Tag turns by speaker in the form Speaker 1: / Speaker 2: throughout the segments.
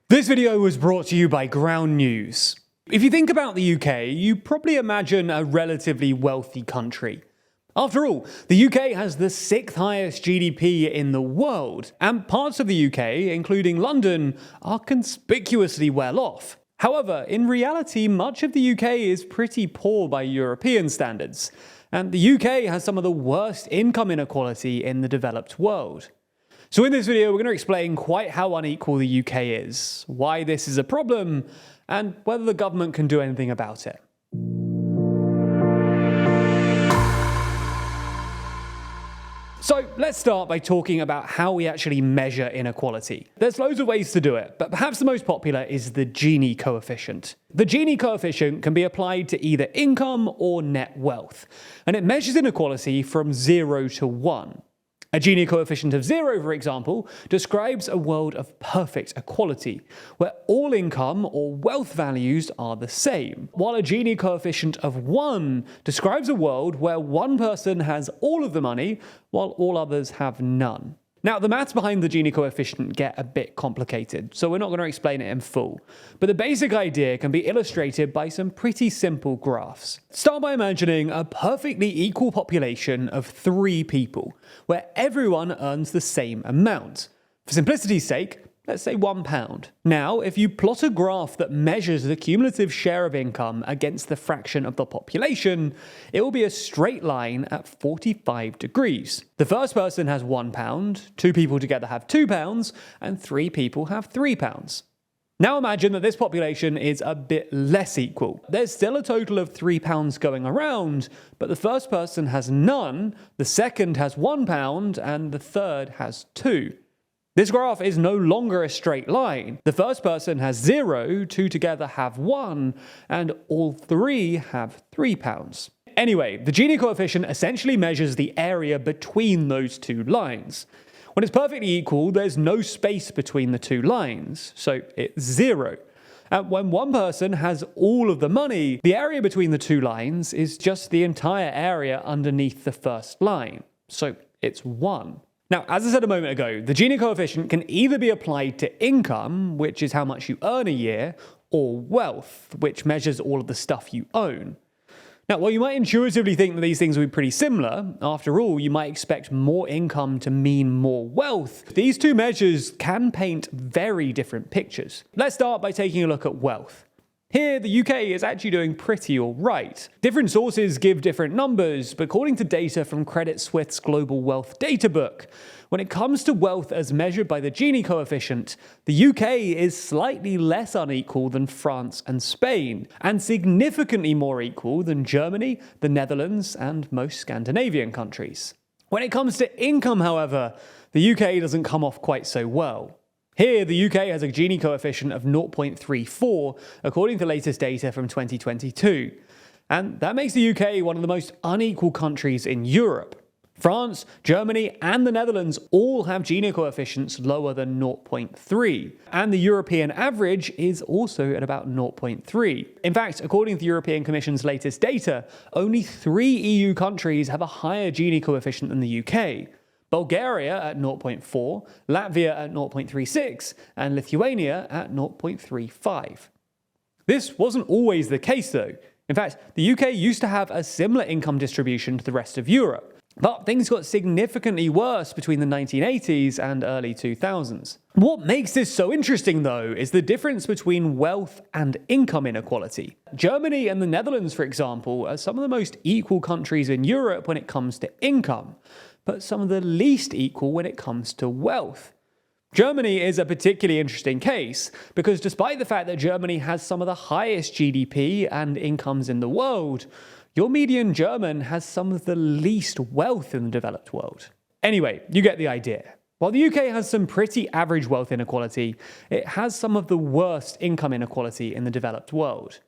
Speaker 1: This video was brought to you by Ground News. If you think about the UK, you probably imagine a relatively wealthy country. After all, the UK has the 6th highest GDP in the world, and parts of the UK, including London, are conspicuously well off. However, in reality, much of the UK is pretty poor by European standards, and the UK has some of the worst income inequality in the developed world. So in this video, we're going to explain quite how unequal the UK is, why this is a problem, and whether the government can do anything about it. So let's start by talking about how we actually measure inequality. There's loads of ways to do it, but perhaps the most popular is the Gini coefficient. The Gini coefficient can be applied to either income or net wealth, and it measures inequality from 0 to 1. A Gini coefficient of 0, for example, describes a world of perfect equality, where all income or wealth values are the same, while a Gini coefficient of 1 describes a world where one person has all of the money, while all others have none. Now, the maths behind the Gini coefficient get a bit complicated, so we're not going to explain it in full. But the basic idea can be illustrated by some pretty simple graphs. Start by imagining a perfectly equal population of 3 people, where everyone earns the same amount. For simplicity's sake, let's say £1. Now, if you plot a graph that measures the cumulative share of income against the fraction of the population, it will be a straight line at 45 degrees. The first person has £1, 2 people together have £2, and 3 people have £3. Now imagine that this population is a bit less equal. There's still a total of £3 going around, but the first person has none, the second has £1, and the third has 2. This graph is no longer a straight line. The first person has 0, 2 together have 1, and all 3 have £3. Anyway, the Gini coefficient essentially measures the area between those 2 lines. When it's perfectly equal, there's no space between the 2 lines, so it's 0. And when one person has all of the money, the area between the 2 lines is just the entire area underneath the first line, so it's 1. Now, as I said a moment ago, the Gini coefficient can either be applied to income, which is how much you earn a year, or wealth, which measures all of the stuff you own. Now, while you might intuitively think that these things will be pretty similar, after all, you might expect more income to mean more wealth, these 2 measures can paint very different pictures. Let's start by taking a look at wealth. Here, the UK is actually doing pretty alright. Different sources give different numbers, but according to data from Credit Suisse's Global Wealth Data Book, when it comes to wealth as measured by the Gini coefficient, the UK is slightly less unequal than France and Spain, and significantly more equal than Germany, the Netherlands, and most Scandinavian countries. When it comes to income, however, the UK doesn't come off quite so well. Here, the UK has a Gini coefficient of 0.34, according to latest data from 2022. And that makes the UK one of the most unequal countries in Europe. France, Germany, and the Netherlands all have Gini coefficients lower than 0.3. And the European average is also at about 0.3. In fact, according to the European Commission's latest data, only 3 EU countries have a higher Gini coefficient than the UK. Bulgaria at 0.4, Latvia at 0.36, and Lithuania at 0.35. This wasn't always the case though. In fact, the UK used to have a similar income distribution to the rest of Europe. But things got significantly worse between the 1980s and early 2000s. What makes this so interesting, though, is the difference between wealth and income inequality. Germany and the Netherlands, for example, are some of the most equal countries in Europe when it comes to income, but some of the least equal when it comes to wealth. Germany is a particularly interesting case because despite the fact that Germany has some of the highest GDP and incomes in the world, your median German has some of the least wealth in the developed world. Anyway, you get the idea. While the UK has some pretty average wealth inequality, it has some of the worst income inequality in the developed world.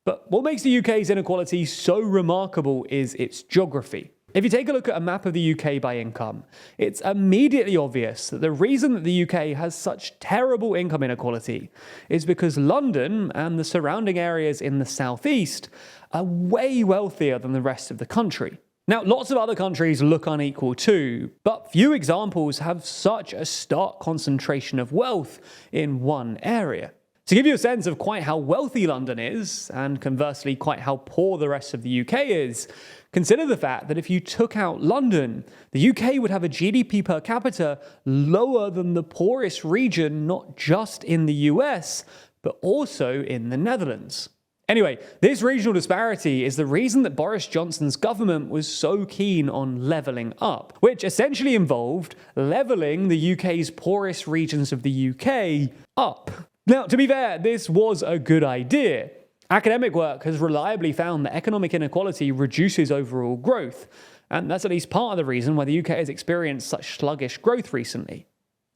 Speaker 1: But what makes the UK's inequality so remarkable is its geography. If you take a look at a map of the UK by income, it's immediately obvious that the reason that the UK has such terrible income inequality is because London and the surrounding areas in the southeast are way wealthier than the rest of the country. Now, lots of other countries look unequal too, but few examples have such a stark concentration of wealth in one area. To give you a sense of quite how wealthy London is, and conversely quite how poor the rest of the UK is, consider the fact that if you took out London, the UK would have a GDP per capita lower than the poorest region, not just in the US, but also in the Netherlands. Anyway, this regional disparity is the reason that Boris Johnson's government was so keen on levelling up, which essentially involved levelling the UK's poorest regions of the UK up. Now, to be fair, this was a good idea. Academic work has reliably found that economic inequality reduces overall growth, and that's at least part of the reason why the UK has experienced such sluggish growth recently.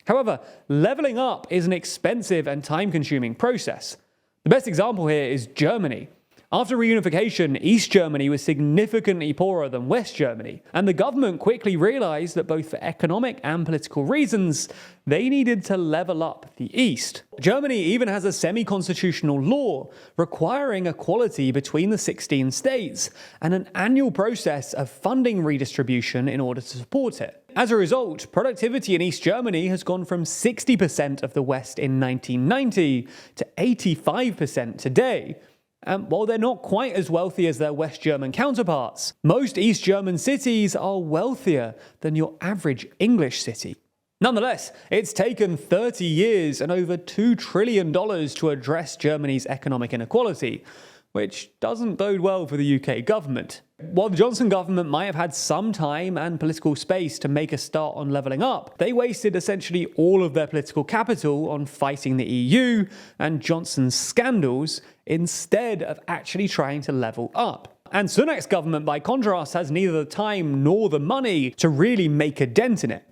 Speaker 1: However, levelling up is an expensive and time-consuming process. The best example here is Germany. After reunification, East Germany was significantly poorer than West Germany, and the government quickly realised that both for economic and political reasons, they needed to level up the East. Germany even has a semi-constitutional law requiring equality between the 16 states and an annual process of funding redistribution in order to support it. As a result, productivity in East Germany has gone from 60% of the West in 1990 to 85% today. And while they're not quite as wealthy as their West German counterparts, most East German cities are wealthier than your average English city. Nonetheless, it's taken 30 years and over $2 trillion to address Germany's economic inequality, which doesn't bode well for the UK government. While the Johnson government might have had some time and political space to make a start on levelling up, they wasted essentially all of their political capital on fighting the EU and Johnson's scandals instead of actually trying to level up. And Sunak's government, by contrast, has neither the time nor the money to really make a dent in it.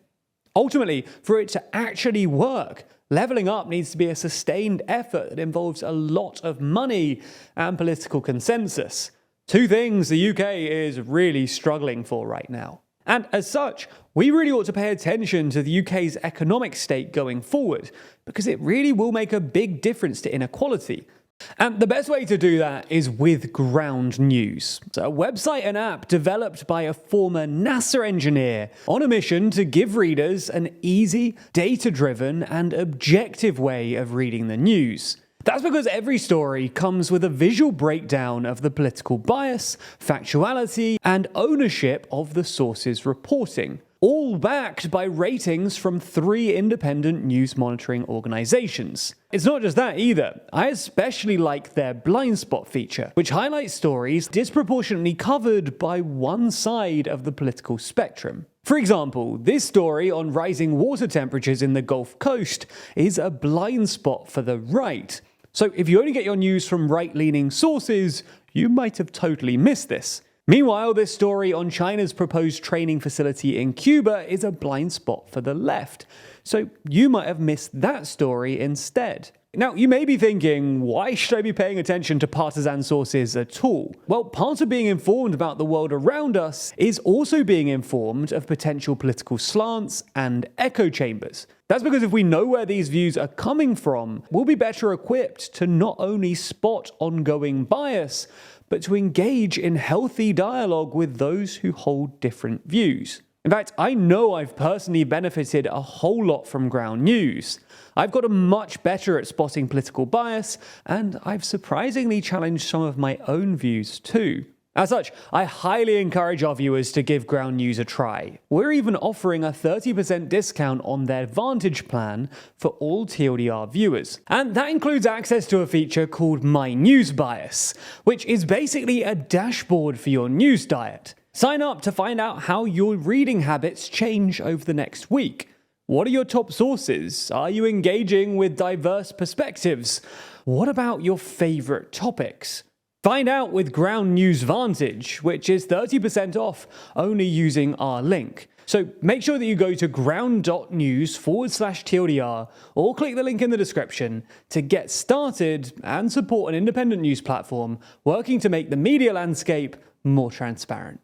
Speaker 1: Ultimately, for it to actually work, levelling up needs to be a sustained effort that involves a lot of money and political consensus. Two things the UK is really struggling for right now. And as such, we really ought to pay attention to the UK's economic state going forward, because it really will make a big difference to inequality. And the best way to do that is with Ground News, a website and app developed by a former NASA engineer on a mission to give readers an easy, data-driven, and objective way of reading the news. That's because every story comes with a visual breakdown of the political bias, factuality, and ownership of the source's reporting, all backed by ratings from 3 independent news monitoring organizations. It's not just that either. I especially like their blind spot feature, which highlights stories disproportionately covered by one side of the political spectrum. For example, this story on rising water temperatures in the Gulf Coast is a blind spot for the right. So if you only get your news from right-leaning sources, you might have totally missed this. Meanwhile, this story on China's proposed training facility in Cuba is a blind spot for the left. So you might have missed that story instead. Now, you may be thinking, why should I be paying attention to partisan sources at all? Well, part of being informed about the world around us is also being informed of potential political slants and echo chambers. That's because if we know where these views are coming from, we'll be better equipped to not only spot ongoing bias, but to engage in healthy dialogue with those who hold different views. In fact, I know I've personally benefited a whole lot from Ground News. I've gotten much better at spotting political bias, and I've surprisingly challenged some of my own views too. As such, I highly encourage our viewers to give Ground News a try. We're even offering a 30% discount on their Vantage plan for all TLDR viewers. And that includes access to a feature called My News Bias, which is basically a dashboard for your news diet. Sign up to find out how your reading habits change over the next week. What are your top sources? Are you engaging with diverse perspectives? What about your favorite topics? Find out with Ground News Vantage, which is 30% off only using our link. So make sure that you go to ground.news/TLDR or click the link in the description to get started and support an independent news platform working to make the media landscape more transparent.